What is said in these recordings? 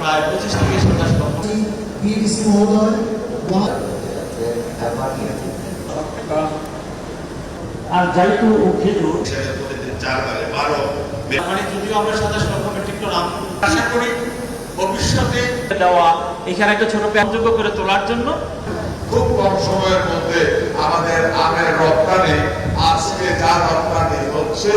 প্রায় 25 থেকে 27 লক্ষ। বিডিসি মহোদয় আর যাইতু ও খেজুর প্রতিদিন 4-12 মানে যদিও আমরা 27 লক্ষ মেট্রিক টন আম আশা করি ভবিষ্যতে দেওয়া এখানে একটা ছোট যোগ্য করে তোলার জন্য খুব কম সময়ের মধ্যে আমাদের আমের রপ্তানি আজকে যা রপ্তানি হচ্ছে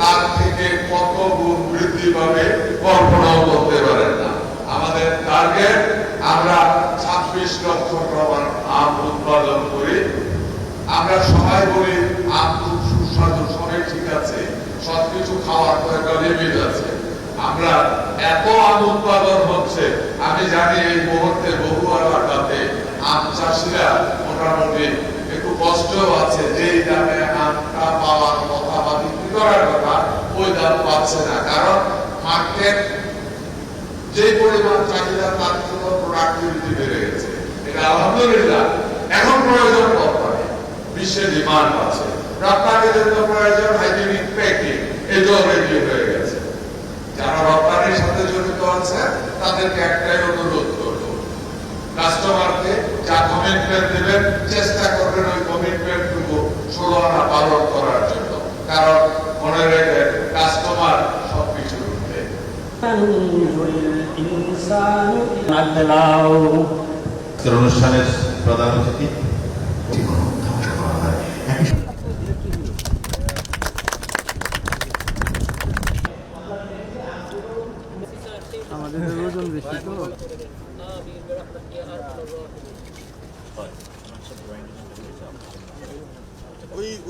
তার থেকে কত গুণ বৃদ্ধি পাবে কল্পনাও করতে পারেন না। আমাদের টার্গেট আমরা 26 লক্ষ টন আম উৎপাদন করি। আমরা সবাই বলি আম খুব সুস্বাদু, সবাই ঠিক আছে, সবকিছু খাওয়ার তো একটা লিমিট আছে। আমরা এত আম উৎপাদন হচ্ছে, আমি জানি এই মুহূর্তে বহু এলাকাতে আম চাষিরা মোটামুটি একটু কষ্ট আছে, যেই দামে আমটা পাওয়ার কথা বা বিক্রি করার কথা ওই দাম পাচ্ছে না, কারণ মার্কেট যে পরিমাণ চাহিদা তার জন্য প্রোডাক্টিভিটি বেড়ে গেছে। এটা আলহামদুলিল্লাহ। এখন প্রয়োজন রপ্তানি, বিশ্বে ডিমান্ড আছে, রপ্তানির জন্য প্রয়োজন হাইজেনিক প্যাকিং, এটাও রেডি হয়ে গেছে। যারা রপ্তানির সাথে জড়িত আছে তাদেরকে একটাই অনুরোধ করব, কাস্টমারকে যা কমিটমেন্ট দেবেন চেষ্টা করবেন ওই কমিটমেন্টটুকু 16 আনা পালন করার জন্য, কারণ মনে রাখবেন কাস্টমার সবকিছুর ঊর্ধ্বে। অনুষ্ঠানের প্রধান অতিথি আমাদের ওজন বেশি তো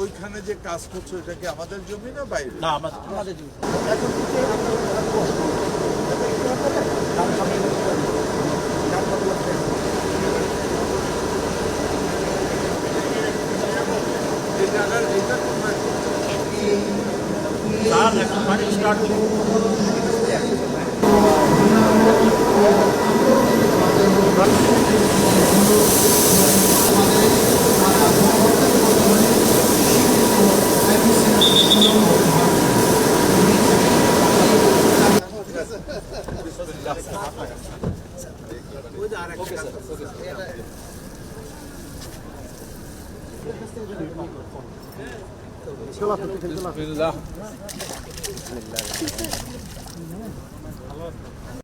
ওইখানে যে কাজ করছো এটা কি আমাদের জমি না বাইরে? না আমাদের জমি। চলা